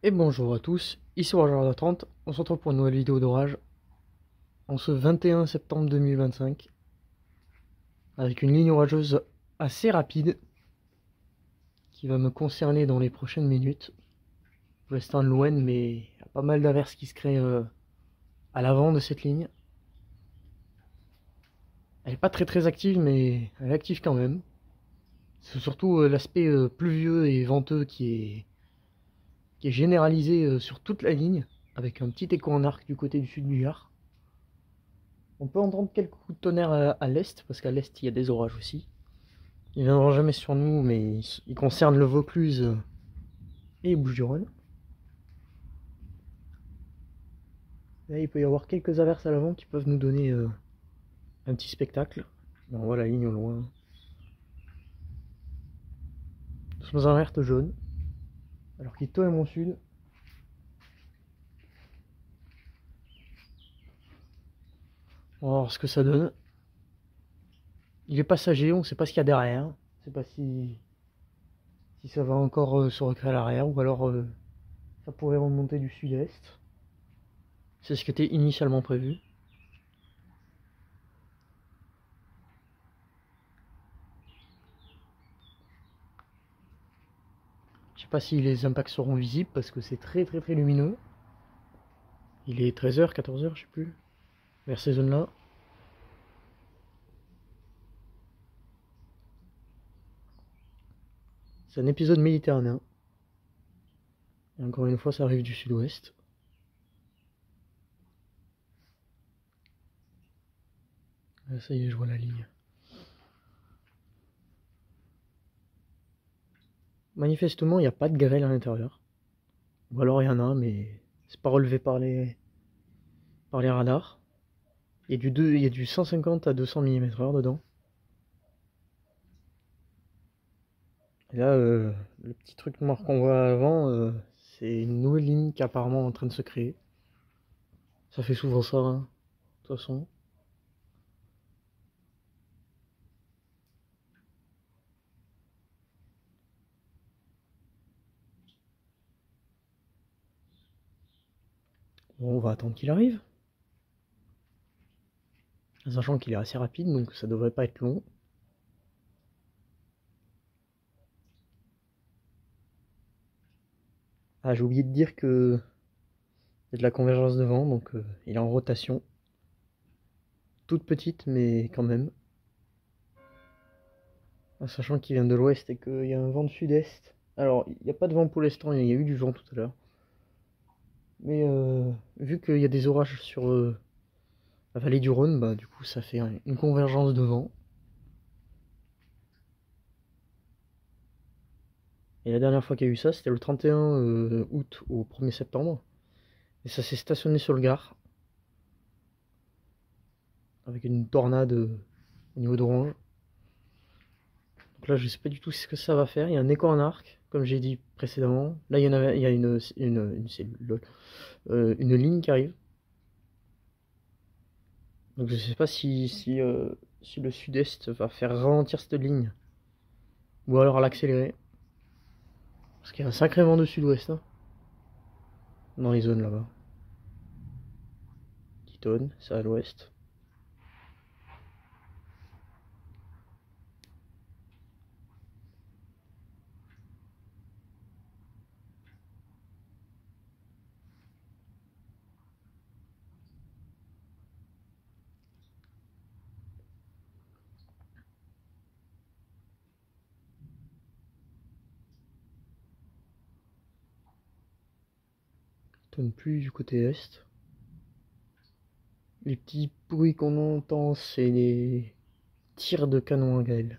Et bonjour à tous, ici Warrior 30, on se retrouve pour une nouvelle vidéo d'orage en ce 21 septembre 2025 avec une ligne orageuse assez rapide qui va me concerner dans les prochaines minutes. Pour l'instant loin, mais il y a pas mal d'averses qui se créent à l'avant de cette ligne. Elle n'est pas très active, mais elle est active quand même. C'est surtout l'aspect pluvieux et venteux qui est généralisé sur toute la ligne, avec un petit écho en arc du côté du sud du Gard. On peut entendre quelques coups de tonnerre à l'est, parce qu'à l'est il y a des orages aussi. Ils ne viendront jamais sur nous, mais ils concernent le Vaucluse et les Bouches-du-Rhône. Là, il peut y avoir quelques averses à l'avant qui peuvent nous donner un petit spectacle. On voit la ligne au loin. Nous sommes en alerte jaune, alors qu'Ito est mon sud. On va voir ce que ça donne. Il est passager, on ne sait pas ce qu'il y a derrière. On ne sait pas si ça va encore se recréer à l'arrière, ou alors ça pourrait remonter du sud-est. C'est ce qui était initialement prévu. Je sais pas si les impacts seront visibles parce que c'est très lumineux. Il est 13h, 14h, je sais plus, vers ces zones-là. C'est un épisode méditerranéen. Et encore une fois, ça arrive du sud-ouest. Ça y est, je vois la ligne. Manifestement, il n'y a pas de grêle à l'intérieur. Ou alors il y en a, mais c'est pas relevé par les radars. Il y a du 150 à 200 mm/h dedans. Et là, le petit truc noir qu'on voit avant, c'est une nouvelle ligne qui est apparemment en train de se créer. Ça fait souvent ça, hein, de toute façon. Bon, on va attendre qu'il arrive. Sachant qu'il est assez rapide, donc ça devrait pas être long. Ah, j'ai oublié de dire que il y a de la convergence de vent, donc il est en rotation. Toute petite, mais quand même. Sachant qu'il vient de l'ouest et qu'il y a un vent de sud-est. Alors, il n'y a pas de vent pour l'instant, il y a eu du vent tout à l'heure. Mais vu qu'il y a des orages sur la vallée du Rhône, bah du coup ça fait une convergence de vent. Et la dernière fois qu'il y a eu ça, c'était le 31 août au 1er septembre. Et ça s'est stationné sur le Gard. Avec une tornade au niveau d'Orange. Donc là, je sais pas du tout ce que ça va faire. Il y a un écho en arc, comme j'ai dit précédemment. Là, il y a une ligne qui arrive. Donc je sais pas si le sud-est va faire ralentir cette ligne. Ou alors l'accélérer. Parce qu'il y a un sacré vent de sud-ouest, hein, dans les zones là-bas. Qui tonne, c'est à l'ouest. Tonne plus du côté est. Les petits bruits qu'on entend, c'est les tirs de canon à grêle.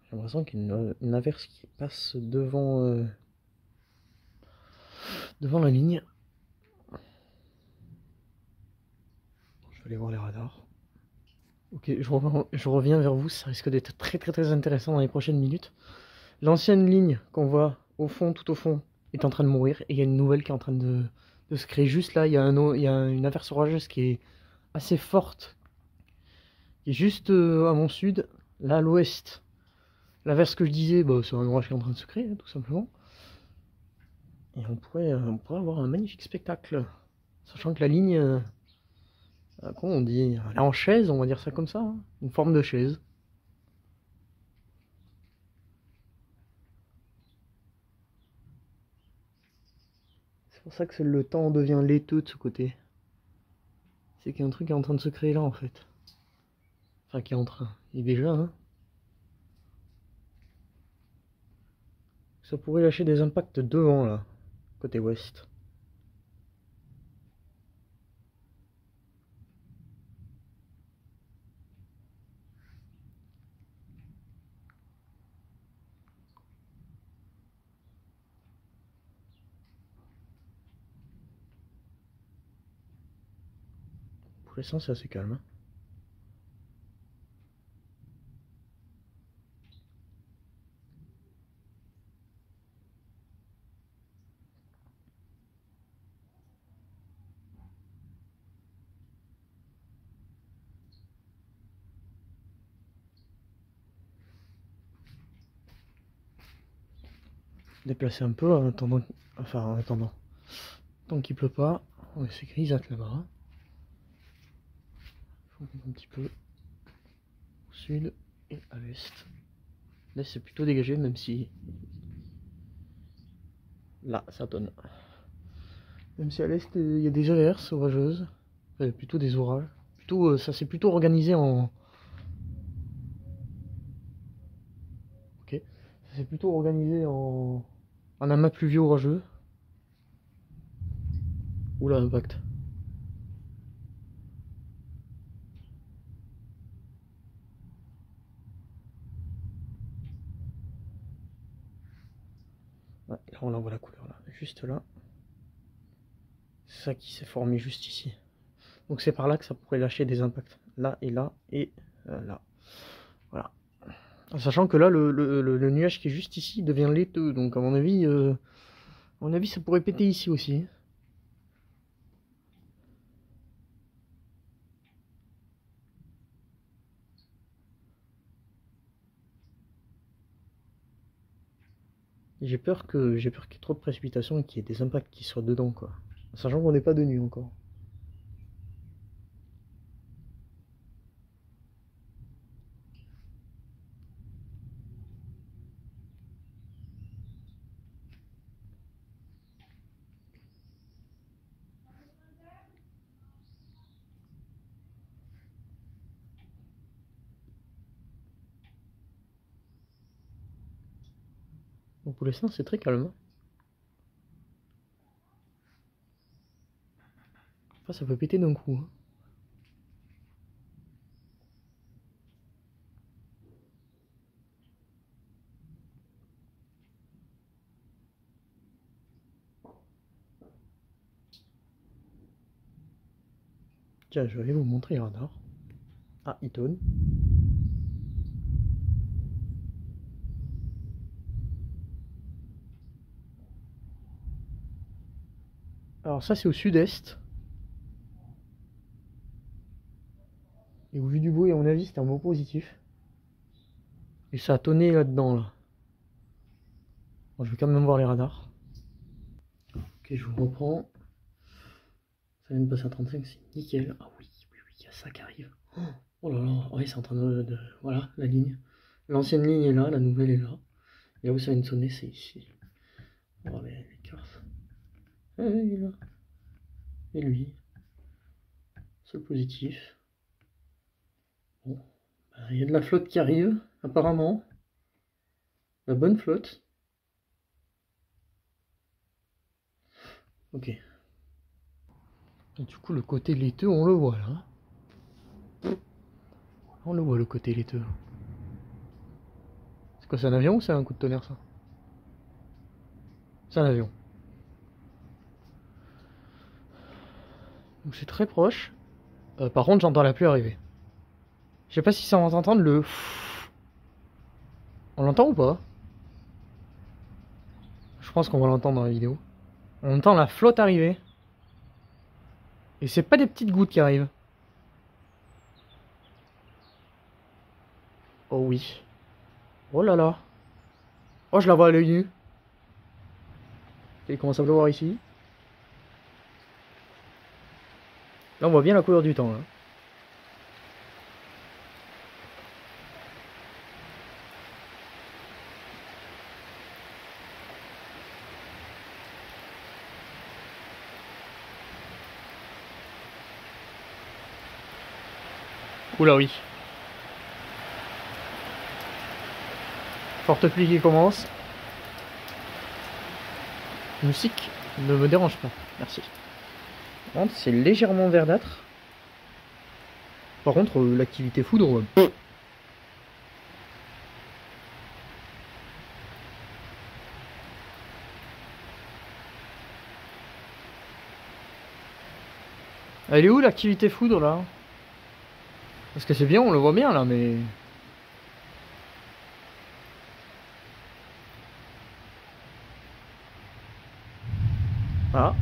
J'ai l'impression qu'il y a une averse qui passe devant la ligne. Je vais aller voir les radars. Ok, je reviens vers vous, ça risque d'être très intéressant dans les prochaines minutes. L'ancienne ligne qu'on voit au fond, tout au fond, est en train de mourir, et il y a une nouvelle qui est en train de se créer juste là. Il y a une averse orageuse qui est assez forte, qui est juste à mon sud. Là, à l'ouest, l'inverse que je disais, bah, c'est un orage qui est en train de se créer, hein, tout simplement. Et on pourrait avoir un magnifique spectacle. Sachant que la ligne, comment on dit, elle est en chaise, on va dire ça comme ça, hein, une forme de chaise. C'est pour ça que le temps devient laiteux de ce côté. C'est qu'il y a un truc qui est en train de se créer là en fait. Enfin qui est en train. Il est déjà, hein. Ça pourrait lâcher des impacts devant là, côté ouest. Pour l'instant c'est assez calme. Déplacer un peu en attendant. Enfin en attendant. Tant qu'il pleut pas. Ouais, c'est grisâtre là-bas. Hein. Faut un petit peu au sud et à l'est. Là c'est plutôt dégagé même si. Là ça tonne. Même si à l'est il y a des averses orageuses. Enfin, plutôt des orages. Plutôt, ça s'est plutôt organisé en. Ok. Ça s'est plutôt organisé en amas pluvieux orageux. Oula, impact. Ouais, là on en voit la couleur là, juste là. C'est ça qui s'est formé juste ici. Donc c'est par là que ça pourrait lâcher des impacts. Là et là et là. Voilà. En sachant que là le nuage qui est juste ici devient laiteux. Donc à mon avis ça pourrait péter ici aussi. J'ai peur qu'il y ait trop de précipitations et qu'il y ait des impacts qui soient dedans quoi. En sachant qu'on n'est pas de nuit encore. Donc pour l'instant c'est très calme. Enfin, ça peut péter d'un coup. Hein. Tiens, je vais vous montrer le radar. Ah, il tonne. Alors ça c'est au sud-est. Et au vu du bruit, à mon avis, c'était un mot positif. Et ça a tonné là-dedans, là. Bon, je vais quand même voir les radars. Ok, je vous reprends. Ça vient de passer à 35, c'est nickel. Ah oui, oui, oui, il y a ça qui arrive. Oh là là, ouais, c'est en train de... Voilà, la ligne. L'ancienne ligne est là, la nouvelle est là. Et là où ça vient de sonner, c'est ici. Oh, les cartes. Ah, il est là. Et lui. Seul positif. Bon. Bah, il y a de la flotte qui arrive, apparemment. La bonne flotte. Ok. Et du coup, le côté laiteux, on le voit là. On le voit le côté laiteux. C'est quoi, c'est un avion ou c'est un coup de tonnerre ça? C'est un avion. Donc c'est très proche. Par contre, j'entends la pluie arriver. Je sais pas si ça va entendre le. On l'entend ou pas? Je pense qu'on va l'entendre dans la vidéo. On entend la flotte arriver. Et c'est pas des petites gouttes qui arrivent. Oh oui. Oh là là. Oh, je la vois à l'œil nu. Il commence à pleuvoir ici. Là, on voit bien la couleur du temps. Là. Oula oui. Forte pluie qui commence. Musique ne me dérange pas. Merci. Par contre, c'est légèrement verdâtre. Par contre, l'activité foudre... Elle est où l'activité foudre là? Parce que c'est bien, on le voit bien là, mais... Ah.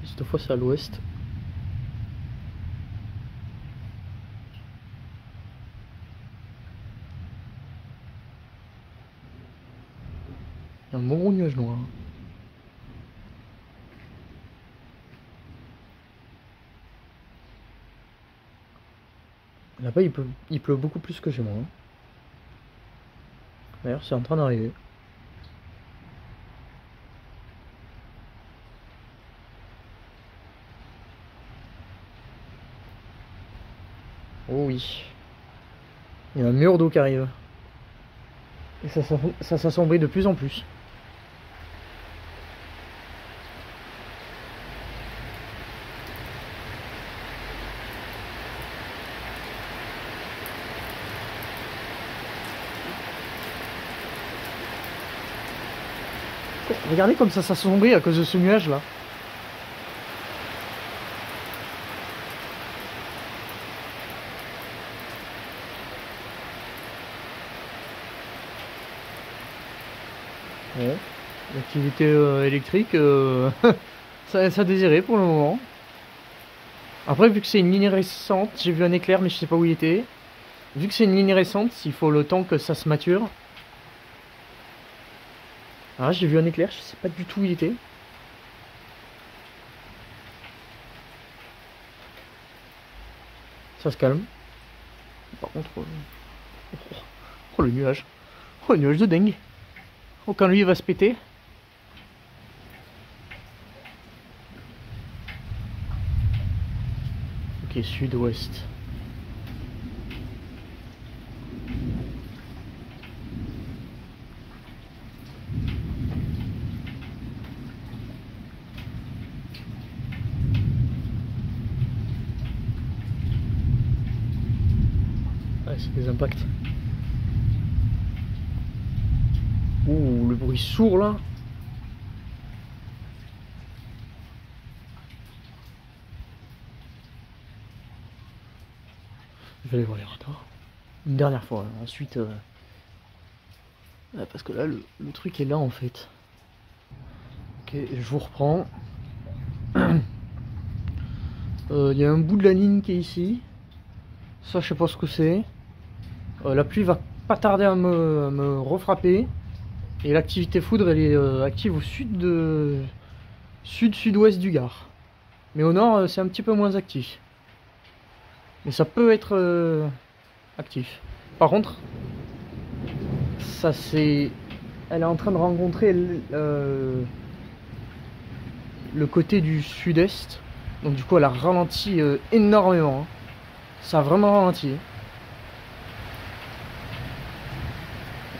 Cette fois c'est à l'ouest. Il y a un bon gros nuage noir. Là-bas il pleut beaucoup plus que chez moi. D'ailleurs c'est en train d'arriver. Oh oui. Il y a un mur d'eau qui arrive. Et ça s'assombrit de plus en plus. Regardez comme ça s'assombrit à cause de ce nuage là. Ouais. L'activité électrique, ça désirait pour le moment. Après, vu que c'est une ligne récente, j'ai vu un éclair mais je sais pas où il était. Vu que c'est une ligne récente, il faut le temps que ça se mature. Ah, j'ai vu un éclair, je sais pas du tout où il était. Ça se calme. Par contre... Oh le nuage. Oh le nuage de dingue. Oh quand lui il va se péter. Ok, sud-ouest. Ouais, c'est des impacts. Ouh, le bruit sourd là. Je vais aller voir les retards. Une dernière fois, hein. Ensuite... parce que là, le truc est là en fait. Ok, je vous reprends. Il y a un bout de la ligne qui est ici. Ça, je sais pas ce que c'est. La pluie va pas tarder à me refrapper. Et l'activité foudre, elle est active au sud-ouest du Gard. Mais au nord, c'est un petit peu moins actif. Mais ça peut être actif. Par contre, ça c'est... Elle est en train de rencontrer le côté du sud-est. Donc du coup, elle a ralenti énormément. Hein. Ça a vraiment ralenti.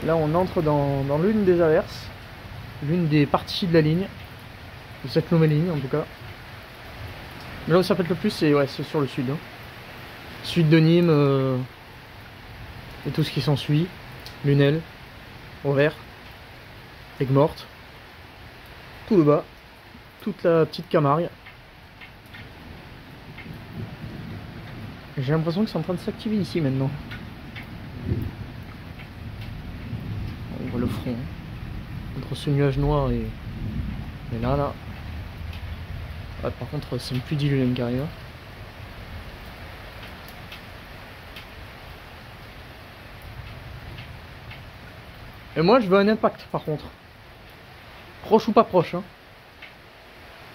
Là, on entre dans l'une des averses. L'une des parties de la ligne. De cette nouvelle ligne, en tout cas. Mais là où ça pète le plus, c'est ouais, sur le sud. Hein. Sud de Nîmes et tout ce qui s'ensuit. Lunel, Auvers, Aigues-Mortes, tout le bas, toute la petite Camargue. J'ai l'impression que c'est en train de s'activer ici maintenant. On voit le front entre ce nuage noir et là. Ouais, par contre c'est une pluie diluvienne qui arrive. Et moi je veux un impact par contre. Proche ou pas proche, hein.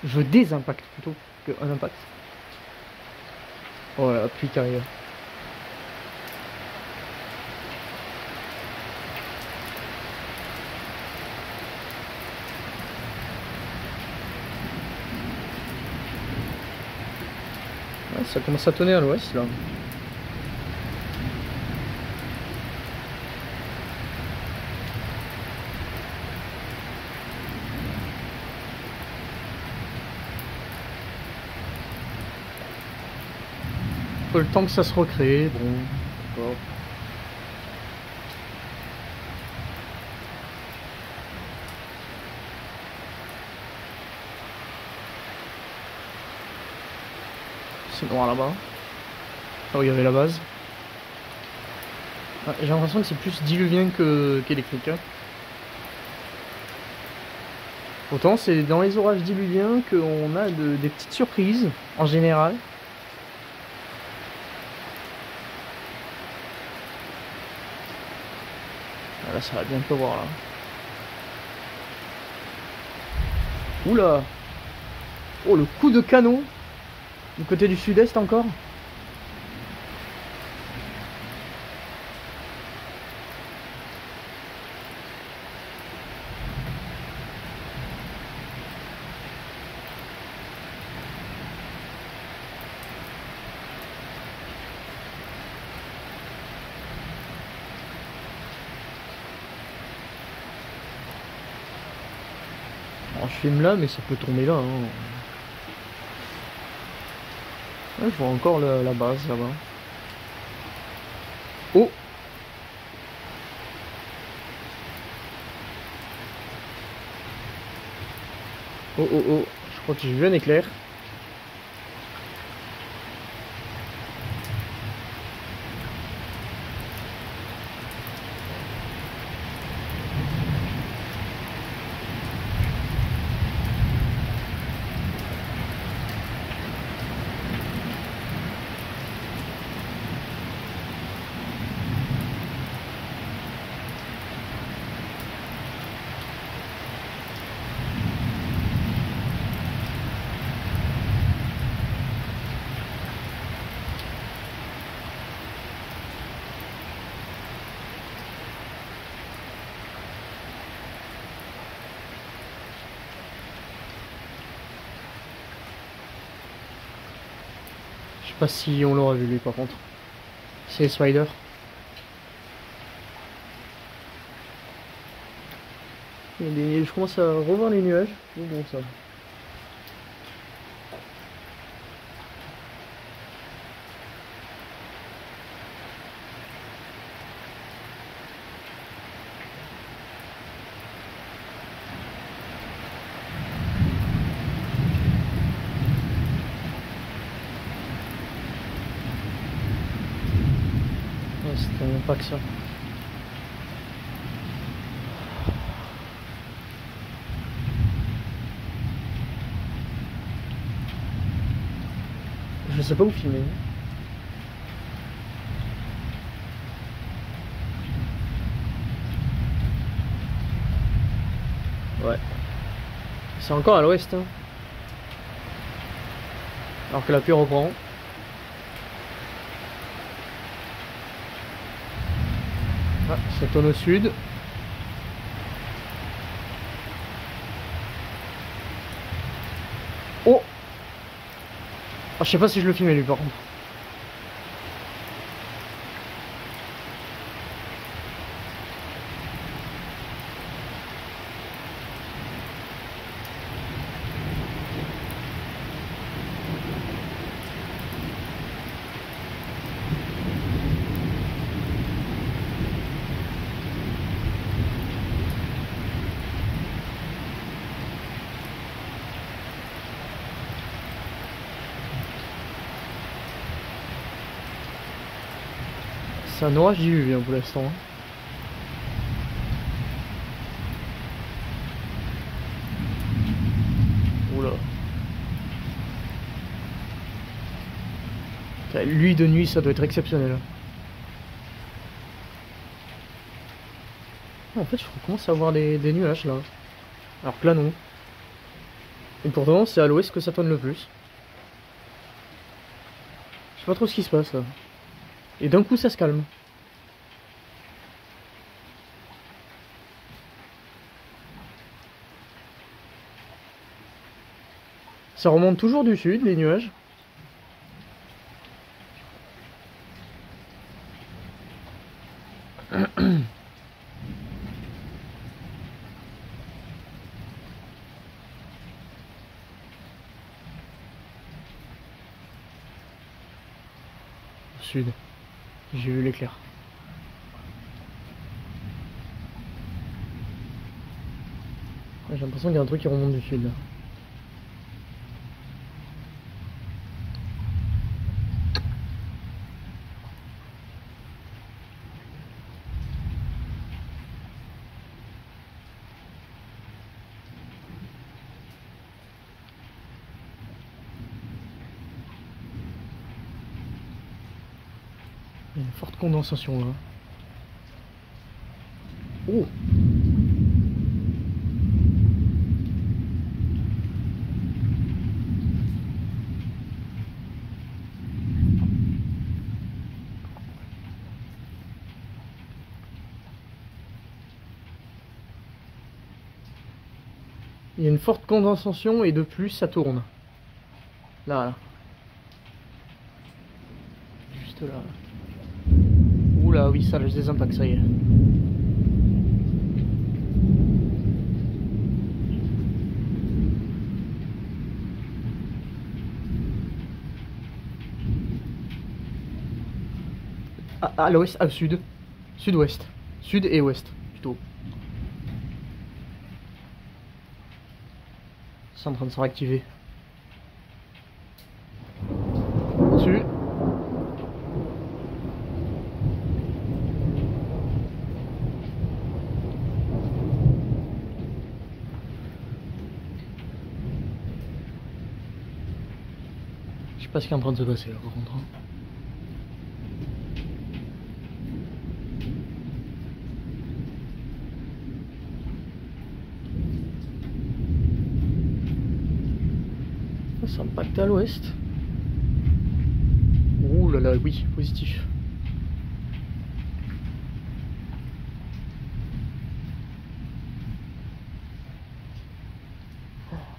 Je veux des impacts plutôt qu'un impact. Oh la pluie qui arrive. Ouais, ça commence à tonner à l'ouest là. Faut le temps que ça se recrée, bon, d'accord. C'est noir là-bas. Là où il y avait la base. Ah, j'ai l'impression que c'est plus diluvien qu'électrique. Hein. Autant c'est dans les orages diluviens qu'on a des petites surprises, en général. Ah, là ça va bien pleuvoir là. Oula! Oh le coup de canon! Du côté du sud-est encore. Alors, je filme là mais ça peut tomber là. Hein. Ouais, je vois encore la base là-bas. Oh! Oh oh oh, je crois que j'ai vu un éclair. Je sais pas si on l'aura vu lui par contre. C'est Spider. Je commence à revoir les nuages. Oh, bon ça. Ouais, c'était même pas que ça. Je sais pas où filmer. Ouais. C'est encore à l'ouest. Hein. Alors que la pluie reprend. Ah, ça tourne au sud. Oh! Ah, je sais pas si je le filmais lui par contre. C'est un orage diluvien pour l'instant. Hein. Oula. Lui de nuit ça doit être exceptionnel. En fait, je commence à avoir des nuages là. Alors que là, non. Et pourtant, c'est à l'ouest que ça tourne le plus. Je sais pas trop ce qui se passe là. Et d'un coup, ça se calme. Ça remonte toujours du sud, les nuages. Sud. J'ai vu l'éclair. Ouais, j'ai l'impression qu'il y a un truc qui remonte du sud là. Il y a une forte condensation là. Oh! Il y a une forte condensation et de plus ça tourne. Là, là. Juste là. Oula, oui, ça lâche des impacts, ça y est. À l'ouest, au sud. Sud-ouest. Sud et ouest, plutôt. C'est en train de se réactiver. Au-dessus. Je sais pas ce qui est en train de se passer là, par contre. Ça impacte à l'ouest. Ouh là là, oui, positif.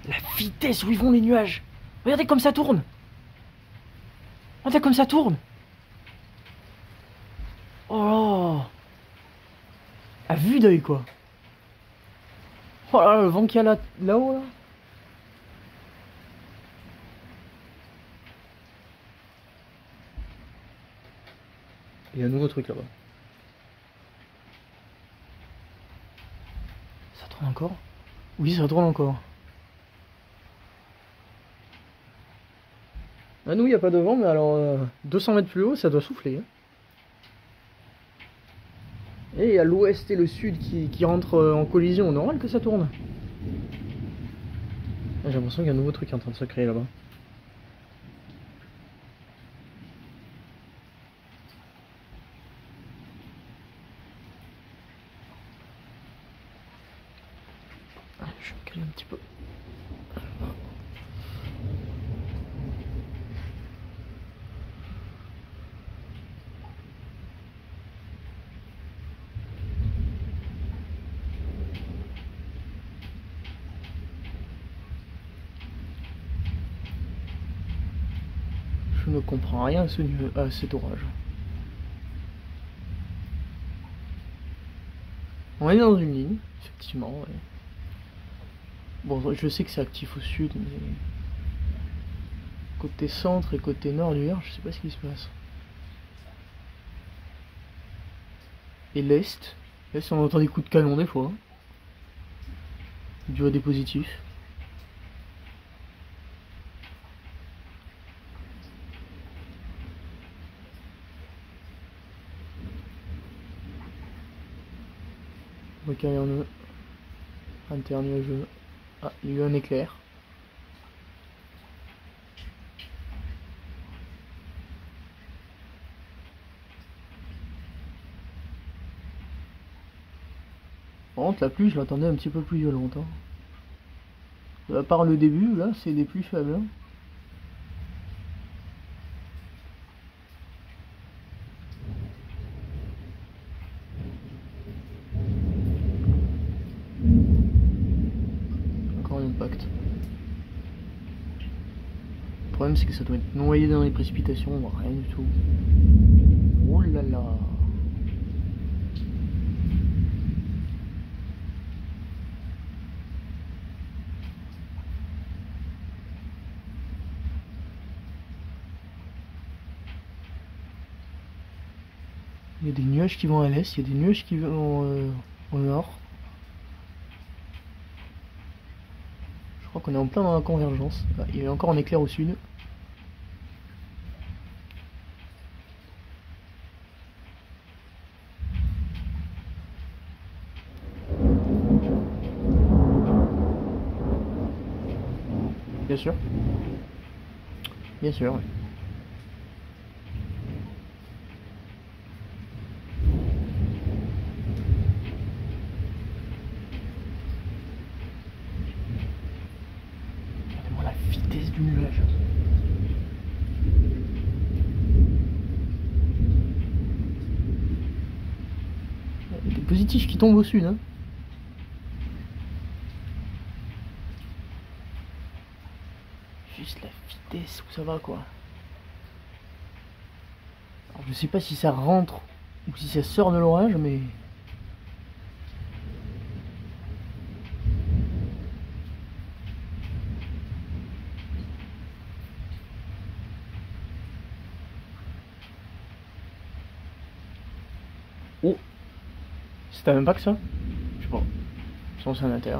La vitesse où ils vont les nuages. Regardez comme ça tourne. Regardez comme ça tourne. Oh là. À vue d'œil quoi. Oh là là, le vent qu'il y a là-haut là. Il y a un nouveau truc là-bas. Ça tourne encore? Oui, ça tourne encore. Ah nous, il n'y a pas de vent, mais alors 200 mètres plus haut, ça doit souffler. Hein. Et il y a l'ouest et le sud qui rentrent en collision. Normal que ça tourne. Ah, j'ai l'impression qu'il y a un nouveau truc qui est en train de se créer là-bas. Je vais me caler un petit peu. Je ne comprends rien à cet orage. On est dans une ligne, effectivement. Ouais. Bon, je sais que c'est actif au sud, mais côté centre et côté nord du je sais pas ce qui se passe. Et l'est, on entend des coups de canon des fois. Du à des positifs. Recueillons-nous. Internuageux. Ah, il y a eu un éclair. Par contre, la pluie, je l'attendais un petit peu plus violente. Hein. À part le début, là, c'est des pluies faibles. Hein. Encore un impact. Le problème, c'est que ça doit être noyé dans les précipitations, rien du tout. Oh là là. Il y a des nuages qui vont à l'est, il y a des nuages qui vont au nord. Je crois qu'on est en plein dans la convergence. Ah, il y a encore un éclair au sud. Bien sûr. Bien sûr, oui. Regardez-moi la vitesse du nuage. Il y a des positifs qui tombent au sud. Hein. Juste la vitesse où ça va, quoi. Alors, je sais pas si ça rentre ou si ça sort de l'orage, mais... Oh! C'était même pas que ça? Je sais pas. Sinon c'est un inter.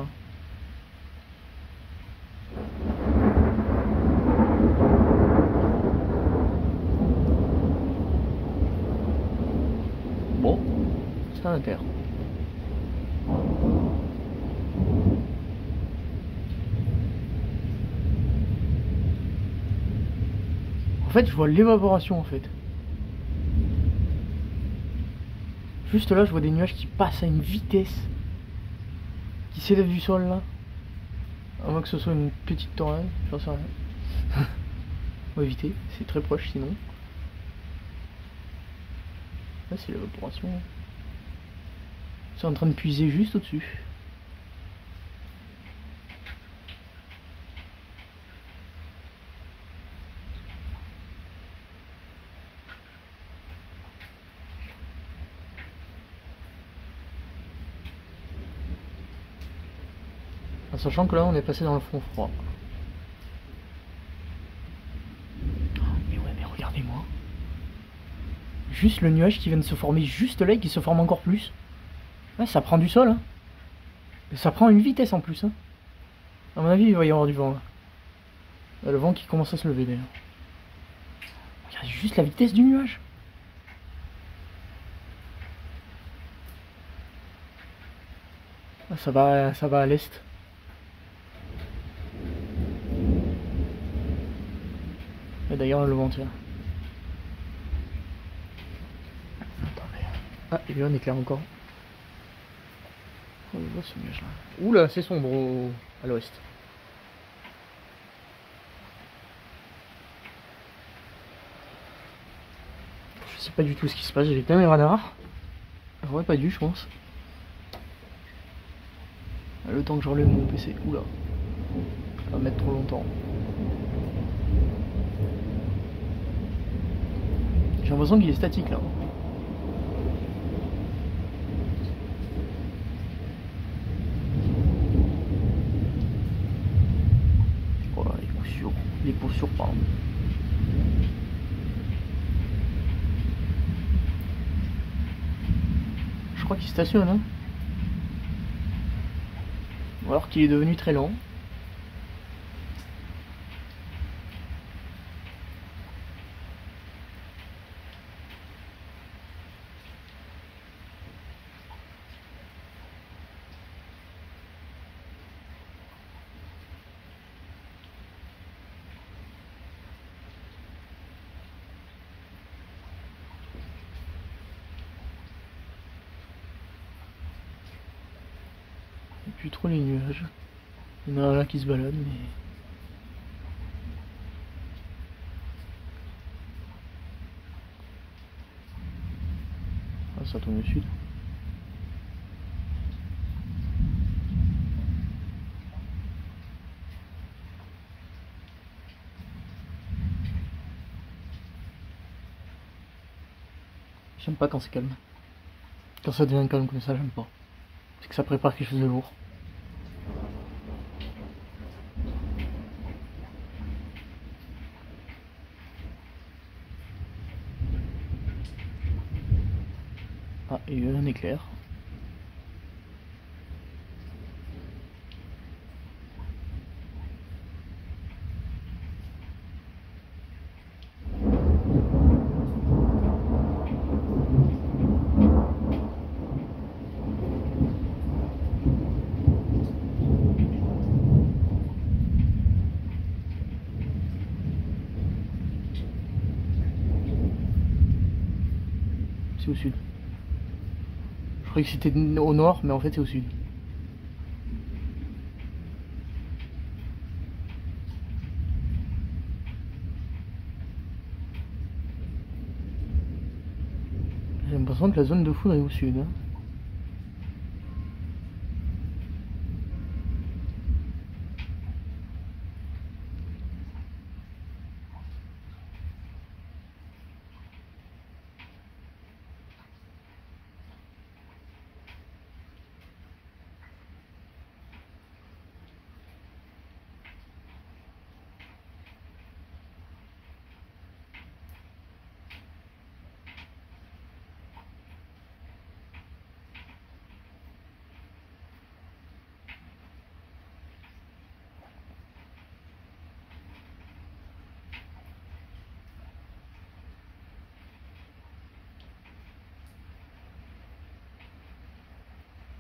Bon, c'est un inter. En fait, je vois l'évaporation en fait. Juste là, je vois des nuages qui passent à une vitesse qui s'élèvent du sol là. À moins que ce soit une petite tornade, j'en sais rien. On va éviter, c'est très proche sinon. Là, c'est l'évaporation. C'est en train de puiser juste au-dessus. En sachant que là, on est passé dans le front froid. Mais ouais, mais regardez-moi. Juste le nuage qui vient de se former juste là et qui se forme encore plus. Ouais, ça prend du sol. Hein. Et ça prend une vitesse en plus. Hein. À mon avis, il va y avoir du vent. Là. Là, le vent qui commence à se lever d'ailleurs. Regarde juste la vitesse du nuage. Ah, ça va à l'est. Et d'ailleurs, le vent tire. Attendez. Ah, il y a un éclair encore. Oh, je vois ce nuage là. Oula, c'est sombre à l'ouest. Je sais pas du tout ce qui se passe, j'ai éteint mes radars. J'aurais pas dû, je pense. Le temps que je relève mon PC. Oula. Ça va mettre trop longtemps. J'ai l'impression qu'il est statique là. Oh là, les postures, pardon. Je crois qu'il stationne, hein. Ou alors qu'il est devenu très lent. plus trop les nuages. Il y en a un là qui se balade, mais... Ah, ça tourne au sud. J'aime pas quand c'est calme. Quand ça devient calme comme ça, j'aime pas. C'est que ça prépare quelque chose de lourd. Ah, il y a eu un éclair. C'est au sud. Je croyais que c'était au nord, mais en fait c'est au sud. J'ai l'impression que la zone de foudre est au sud. Hein.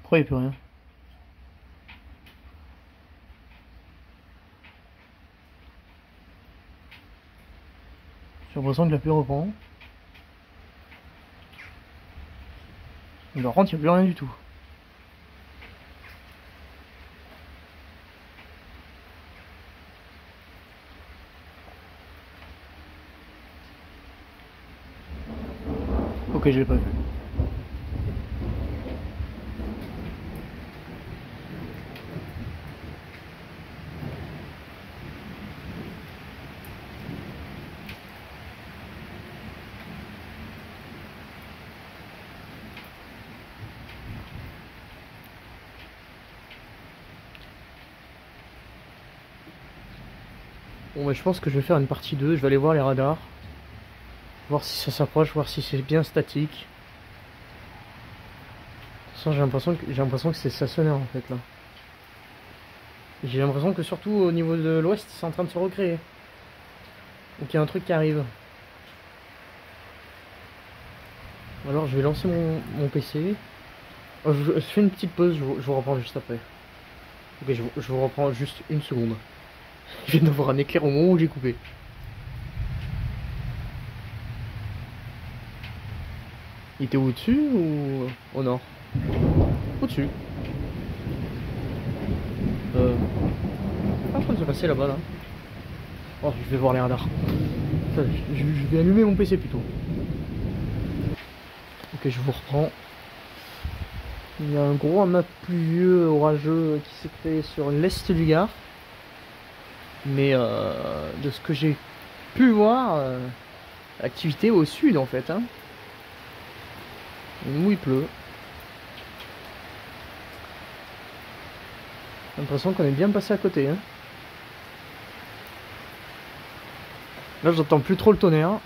Pourquoi il n'y a plus rien? J'ai l'impression que la pluie reprend. Mais par contre, il n'y a plus rien du tout. Ok, je l'ai pas vu. Bon bah je pense que je vais faire une partie 2, je vais aller voir les radars. Voir si ça s'approche, voir si c'est bien statique. De toute façon j'ai l'impression que c'est stationnaire en fait là. J'ai l'impression que surtout au niveau de l'ouest c'est en train de se recréer. Donc il y a un truc qui arrive. Alors je vais lancer mon PC. Oh, je fais une petite pause, je vous reprends juste après. Ok, je vous reprends juste une seconde. Je viens d'avoir un éclair au moment où j'ai coupé. Il était au-dessus ou au nord? Au-dessus. Pas en train de se passer là-bas là. Oh, je vais voir les radars. Enfin, je vais allumer mon PC plutôt. Ok, je vous reprends. Il y a un gros amas pluvieux orageux qui s'est créé sur l'est du Gard. Mais de ce que j'ai pu voir, l'activité au sud en fait. Hein. Où il pleut. J'ai l'impression qu'on est bien passé à côté. Hein. Là, j'entends plus trop le tonnerre.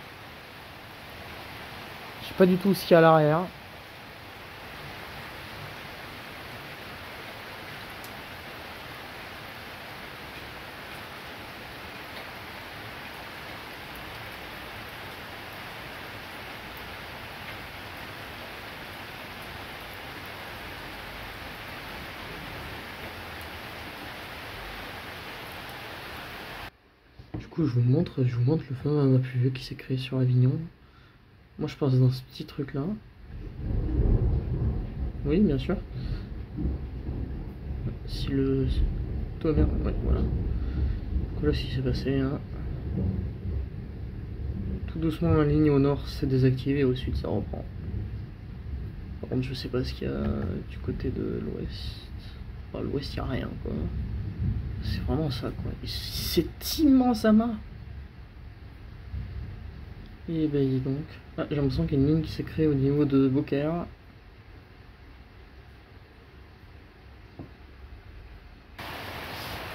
Je sais pas du tout ce qu'il y a à l'arrière. Du coup, je vous montre le fameux amas pluvieux qui s'est créé sur Avignon. Moi, je passe dans ce petit truc là. Oui, bien sûr. si le... Tout va bien, ouais, voilà. Donc voilà ce qui s'est passé, hein. Tout doucement la ligne au nord s'est désactivée et au sud ça reprend. Par contre je sais pas ce qu'il y a du côté de l'ouest. Enfin, l'ouest il n'y a rien quoi. C'est vraiment ça quoi. C'est immense amas. Et ben dis donc. Ah, j'ai l'impression qu'il y a une ligne qui s'est créée au niveau de Beaucaire.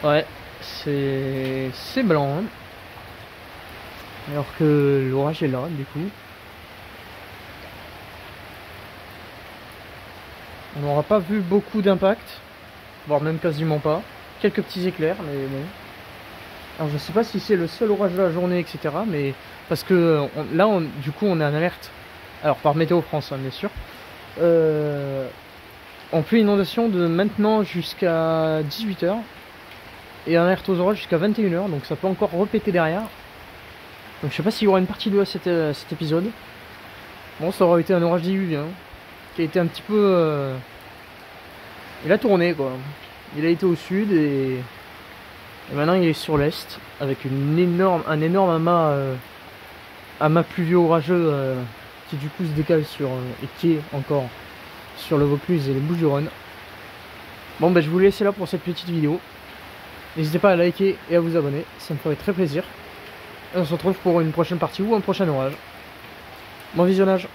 Ouais, c'est blanc. Hein. Alors que l'orage est là du coup. On n'aura pas vu beaucoup d'impact, voire même quasiment pas. Quelques petits éclairs, mais bon. Alors je sais pas si c'est le seul orage de la journée, etc. Mais parce que là, du coup, on est en alerte. Alors par Météo France, hein, bien sûr. On fait inondation de maintenant jusqu'à 18 h. Et en alerte aux orages jusqu'à 21 h. Donc ça peut encore repéter derrière. Donc je sais pas s'il y aura une partie 2 à cet épisode. Bon, ça aura été un orage diluvien. Qui a été un petit peu... Il a tourné quoi. Il a été au sud et maintenant il est sur l'est avec un énorme amas pluvieux orageux qui du coup se décale sur et qui est encore sur le Vaucluse et les Bouches-du-Rhône. Bon ben je vous laisse là pour cette petite vidéo. N'hésitez pas à liker et à vous abonner, ça me ferait très plaisir. Et on se retrouve pour une prochaine partie ou un prochain orage. Bon visionnage.